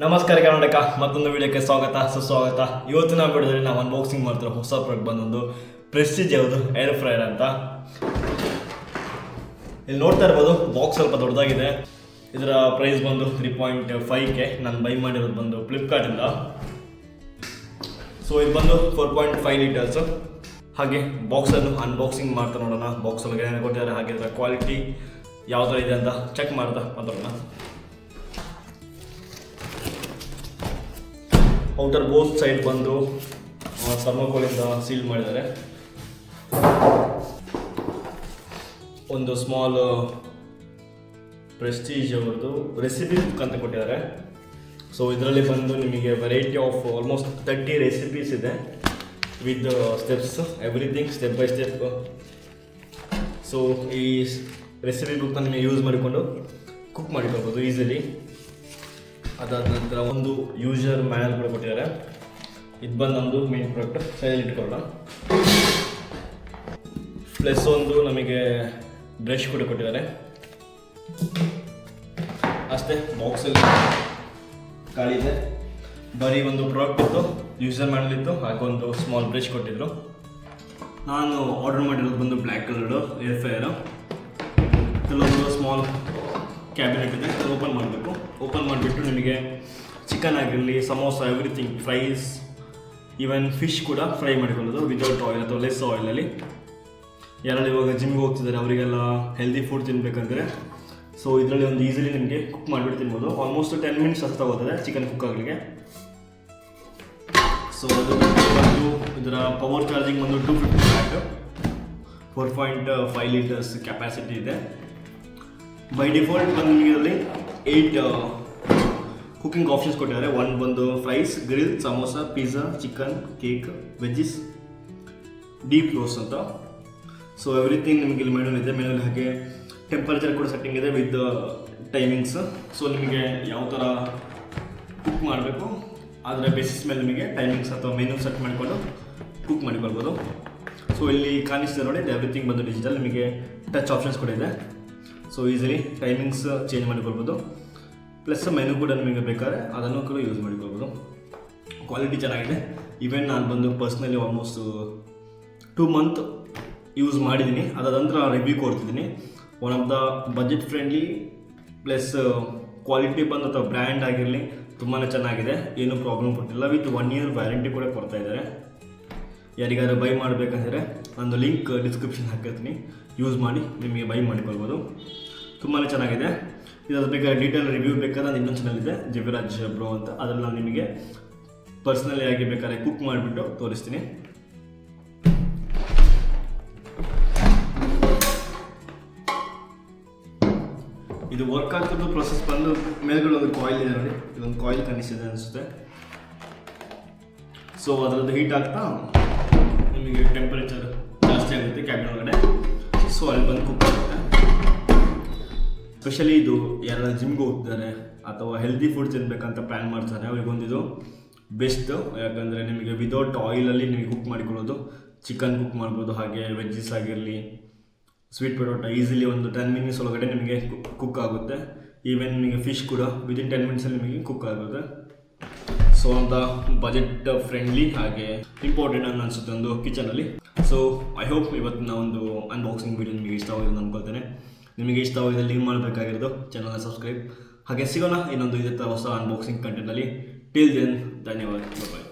ನಮಸ್ಕಾರ ಕರ್ನಾಟಕ, ಮತ್ತೊಂದು ವಿಡಿಯೋಕ್ಕೆ ಸ್ವಾಗತ ಸುಸ್ವಾಗತ. ಇವತ್ತಿನ ವಿಡಿಯೋದಲ್ಲಿ ನಾವು ಅನ್ಬಾಕ್ಸಿಂಗ್ ಮಾಡ್ತಿರೋ ಹೊಸ ಪ್ರಾಡಕ್ಟ್ ಬಂದೊಂದು ಪ್ರೆಸ್ಟೀಜ್ ಯಾವುದು ಏರ್ ಫ್ರೈಯರ್ ಅಂತ. ಇಲ್ಲಿ ನೋಡ್ತಾ ಇರ್ಬೋದು, ಬಾಕ್ಸ್ ಸ್ವಲ್ಪ ದೊಡ್ಡದಾಗಿದೆ. ಇದರ ಪ್ರೈಸ್ ಬಂದು 3.5K. ನಾನು ಬೈ ಮಾಡಿರೋದು ಬಂದು ಫ್ಲಿಪ್ಕಾರ್ಟಿಂದ. ಸೊ ಇದು ಬಂದು 4.5 ಲೀಟರ್ಸ್. ಹಾಗೆ ಬಾಕ್ಸನ್ನು ಅನ್ಬಾಕ್ಸಿಂಗ್ ಮಾಡ್ತಾ ನೋಡೋಣ. ಬಾಕ್ಸಲ್ಲಿ ಏನೇನು ಕೊಟ್ಟಿದ್ದಾರೆ, ಹಾಗೆ ಇದರ ಕ್ವಾಲಿಟಿ ಯಾವ ಥರ ಇದೆ ಅಂತ ಚೆಕ್ ಮಾಡ್ತಾ ಮಾತಾಡೋಣ. ಔಟರ್ ಬೋತ್ ಸೈಡ್ ಬಂದು ಥರ್ಮೋಕೋಲಿಂದ ಸೀಲ್ ಮಾಡಿದ್ದಾರೆ. ಒಂದು ಸ್ಮಾಲ್ ಪ್ರೆಸ್ಟೀಜ್ ಅವ್ರದ್ದು ರೆಸಿಪಿ ಬುಕ್ ಅಂತ ಕೊಟ್ಟಿದ್ದಾರೆ. ಸೊ ಇದರಲ್ಲಿ ಬಂದು ನಿಮಗೆ ವೆರೈಟಿ ಆಫ್ ಆಲ್ಮೋಸ್ಟ್ 30 ರೆಸಿಪೀಸ್ ಇದೆ with steps, everything step by step. So ಈ ರೆಸಿಪಿ ಬುಕ್ನ ನಿಮಗೆ ಯೂಸ್ ಮಾಡಿಕೊಂಡು ಕುಕ್ ಮಾಡಿಕೊಳ್ಬೋದು ಈಸಿಲಿ. ಅದಾದ ನಂತರ ಒಂದು ಯೂಸರ್ ಮ್ಯಾನ್ಯಲ್ ಕೂಡ ಕೊಟ್ಟಿದ್ದಾರೆ. ಇದು ಬಂದು ನಮ್ಮದು ಮೇನ್ ಪ್ರಾಡಕ್ಟ್, ಸೈಡಲ್ಲಿ ಇಟ್ಕೊಳ್ಳೋಣ. ಪ್ಲಸ್ ಒಂದು ನಮಗೆ ಬ್ರಷ್ ಕೂಡ ಕೊಟ್ಟಿದ್ದಾರೆ. ಅಷ್ಟೇ, ಬಾಕ್ಸಲ್ಲಿ ಖಾಲಿ ಇದೆ. ಬರೀ ಒಂದು ಪ್ರಾಡಕ್ಟ್ ಇತ್ತು, ಯೂಸರ್ ಮ್ಯಾನ್ಯಲ್ ಇತ್ತು, ಹಾಗೆ ಒಂದು ಸ್ಮಾಲ್ ಬ್ರಷ್ ಕೊಟ್ಟಿದ್ರು. ನಾನು ಆರ್ಡರ್ ಮಾಡಿರೋದು ಬಂದು ಬ್ಲ್ಯಾಕ್ ಕಲರ್ಡು ಏರ್ ಫ್ರೈಯರು. ಕೆಲವೊಂದು ಸ್ಮಾಲ್ ಕ್ಯಾಬಿನೆಟ್ ಇದೆ, ಅದು ಓಪನ್ ಮಾಡಬೇಕು. ಓಪನ್ ಮಾಡಿಬಿಟ್ಟು ನಿಮಗೆ ಚಿಕನ್ ಆಗಿರಲಿ, samosa, everything, fries, even fish ಕೂಡ ಫ್ರೈ ಮಾಡಿಕೊಳ್ಳೋದು ವಿತೌಟ್ ಆಯಿಲ್ ಅಥವಾ ಲೆಸ್ ಆಯಿಲಲ್ಲಿ. ಯಾರು ಇವಾಗ ಜಿಮ್ಗೆ ಹೋಗ್ತಿದ್ದಾರೆ ಅವರಿಗೆಲ್ಲ ಹೆಲ್ದಿ ಫುಡ್ ತಿನ್ನಬೇಕಂದ್ರೆ ಸೊ ಇದರಲ್ಲಿ ಒಂದು ಈಸಿಲಿ ನಿಮಗೆ ಕುಕ್ ಮಾಡಿಬಿಟ್ಟು ತಿನ್ಬೋದು. ಆಲ್ಮೋಸ್ಟ್ 10 ಮಿನಿಟ್ಸ್ ಅಷ್ಟು ತಗೋತದೆ ಚಿಕನ್ ಕುಕ್ ಆಗಲಿಕ್ಕೆ. ಸೊ ಅದು ಬಂದು ಇದರ ಪವರ್ ಚಾರ್ಜಿಂಗ್ ಬಂದು 250 ವ್ಯಾಟ್, 4.5 ಲೀಟರ್ಸ್ ಕೆಪಾಸಿಟಿ ಇದೆ. ಬೈ ಡಿಫಾಲ್ಟ್ ಬಂದು ನಿಮಗೆ ಇದರಲ್ಲಿ 8 ಕುಕಿಂಗ್ ಆಪ್ಷನ್ಸ್ ಕೊಟ್ಟಿದ್ದಾರೆ. ಒಂದು ಬಂದು fries, grill, samosa, pizza, chicken, cake, veggies, deep roast ಅಂತ. ಸೊ ಎವ್ರಿಥಿಂಗ್ ನಿಮಗೆ ಇಲ್ಲಿ ಮೆನು ಇದೆ. ಮೆನುಲಿ ಹಾಗೆ ಟೆಂಪರೇಚರ್ ಕೂಡ ಸೆಟ್ಟಿಂಗ್ ಇದೆ ವಿತ್ ಟೈಮಿಂಗ್ಸ್. ಸೊ ನಿಮಗೆ ಯಾವ ಥರ ಕುಕ್ ಮಾಡಬೇಕು ಅದರ ಬೇಸಿಸ್ ಮೇಲೆ ನಿಮಗೆ ಟೈಮಿಂಗ್ಸ್ ಅಥವಾ ಮೆನು ಸೆಟ್ ಮಾಡಿಕೊಂಡು ಕುಕ್ ಮಾಡಿಕೊಳ್ಬೋದು. ಸೊ ಇಲ್ಲಿ ಕಾಣಿಸ್ತಿದೆ ನೋಡಿ, ಎವ್ರಿಥಿಂಗ್ ಬಂದು ಡಿಜಿಟಲ್. ನಿಮಗೆ ಟಚ್ ಆಪ್ಷನ್ಸ್ ಕೂಡ ಇದೆ. ಸೊ ಈಸಿಲಿ ಟೈಮಿಂಗ್ಸ್ ಚೇಂಜ್ ಮಾಡಿಕೊಳ್ಬೋದು. ಪ್ಲಸ್ ಮೆನು ಕೂಡ ನಿಮಗೆ ಬೇಕಾದ್ರೆ ಅದನ್ನು ಕೂಡ ಯೂಸ್ ಮಾಡಿಕೊಳ್ಬೋದು. ಕ್ವಾಲಿಟಿ ಚೆನ್ನಾಗಿದೆ. ಈವನ್ ನಾನು ಬಂದು ಪರ್ಸ್ನಲಿ ಆಲ್ಮೋಸ್ಟ್ 2 ಮಂತ್ ಯೂಸ್ ಮಾಡಿದ್ದೀನಿ. ಅದಾದ ನಂತರ ರಿವ್ಯೂ ಕೊಡ್ತಿದ್ದೀನಿ. One of the budget friendly plus quality ಬಂದು ಅಥವಾ ಬ್ರ್ಯಾಂಡ್ ಆಗಿರಲಿ ತುಂಬಾ ಚೆನ್ನಾಗಿದೆ. ಏನೂ ಪ್ರಾಬ್ಲಮ್ ಕೊಟ್ಟಿಲ್ಲ. ವಿತ್ 1 ಇಯರ್ ವ್ಯಾರಂಟಿ ಕೂಡ ಕೊಡ್ತಾ ಇದ್ದಾರೆ. ಯಾರಿಗಾದ್ರೂ ಬೈ ಮಾಡಬೇಕಂದ್ರೆ ನಂದು ಲಿಂಕ್ ಡಿಸ್ಕ್ರಿಪ್ಷನ್ ಹಾಕಿರ್ತೀನಿ, ಯೂಸ್ ಮಾಡಿ ನಿಮಗೆ ಬೈ ಮಾಡಿಕೊಳ್ಬೋದು. ತುಂಬಾ ಚೆನ್ನಾಗಿದೆ. ಇದಾದ ಬೇಕಾದ್ರೆ ಡೀಟೇಲ್ ರಿವ್ಯೂ ಬೇಕಾದ್ರೆ ನಾನು ಇನ್ನೊಂದು ಚಾನಲ್ ಇದೆ, ಜವಿರಾಜ್ ಬ್ರೋ ಅಂತ. ಅದರಲ್ಲಿ ನಾನು ನಿಮಗೆ ಪರ್ಸ್ನಲಿ ಆಗಿ ಬೇಕಾದ್ರೆ ಕುಕ್ ಮಾಡಿಬಿಟ್ಟು ತೋರಿಸ್ತೀನಿ. ಇದು ವರ್ಕ್ ಆಗ್ತಿದ್ದು ಪ್ರೊಸೆಸ್ ಬಂದು ಮೇಲ್ಗಡೆ ಒಂದು ಕಾಯಿಲ್ ಇದೆ ನೋಡಿ, ಇದೊಂದು ಕಾಯಿಲ್ ಕಾಣಿಸ್ತಿದೆ ಅನಿಸುತ್ತೆ. ಸೊ ಅದರದ್ದು ಹೀಟ್ ಆಗ್ತಾ ನಿಮಗೆ ಟೆಂಪರೇಚರ್ ಜಾಸ್ತಿ ಆಗುತ್ತೆ ಕ್ಯಾಬಿನ್ ಒಳಗಡೆ. ಸೊ ಅಲ್ಲಿ ಬಂದು ಕುಕ್ ಆಗುತ್ತೆ. ಸ್ಪೆಷಲಿ ಇದು ಯಾರು ಜಿಮ್ಗೆ ಹೋಗ್ತಿದ್ದಾರೆ ಅಥವಾ ಹೆಲ್ದಿ ಫುಡ್ ತಿನ್ನಬೇಕಂತ ಪ್ಲ್ಯಾನ್ ಮಾಡ್ತಾರೆ ಅವ್ರಿಗೊಂದಿದು ಬೆಸ್ಟ್. ಯಾಕಂದರೆ ನಿಮಗೆ ವಿದೌಟ್ ಆಯಿಲಲ್ಲಿ ನಿಮಗೆ ಕುಕ್ ಮಾಡಿಕೊಳ್ಳೋದು. ಚಿಕನ್ ಕುಕ್ ಮಾಡ್ಬೋದು, ಹಾಗೆ ವೆಜ್ಜಿಸ್ ಆಗಿರಲಿ, ಸ್ವೀಟ್ ಪೊಟೊಟೊ ಈಸಿಲಿ ಒಂದು 10 ಮಿನಿಟ್ಸ್ ಒಳಗಡೆ ನಿಮಗೆ ಕುಕ್ ಆಗುತ್ತೆ. ಈವನ್ ನಿಮಗೆ ಫಿಶ್ ಕೂಡ ವಿದಿನ್ 10 ಮಿನಿಟ್ಸಲ್ಲಿ ನಿಮಗೆ ಕುಕ್ ಆಗುತ್ತೆ. ಸೊ ಅಂತ ಬಜೆಟ್ ಫ್ರೆಂಡ್ಲಿ ಹಾಗೆ ಇಂಪಾರ್ಟೆಂಟ್ ಅಂತ ಅನಿಸುತ್ತೆ ಒಂದು ಕಿಚನಲ್ಲಿ. ಸೊ ಐ ಹೋಪ್ ಇವತ್ತಿನ ಒಂದು ಅನ್ಬಾಕ್ಸಿಂಗ್ ವಿಡಿಯೋ ನಿಮಗೆ ಇಷ್ಟವಾಗಿದೆ ಅಂತ ಅಂದ್ಕೊಳ್ತೇನೆ. ನಿಮಗೆ ಇಷ್ಟವಾಗಿದೆ ನೀವು ಮಾಡಬೇಕಾಗಿರೋದು ಚಾನಲ್ನ ಸಬ್ಸ್ಕ್ರೈಬ್. ಹಾಗೆ ಸಿಗೋಣ ಇನ್ನೊಂದು ಇದೇ ಥರ ಹೊಸ ಅನ್ಬಾಕ್ಸಿಂಗ್ ಕಂಟೆಂಟಲ್ಲಿ. ಟಿಲ್ ದೆನ್ ಧನ್ಯವಾದ, ಬಾಯ್.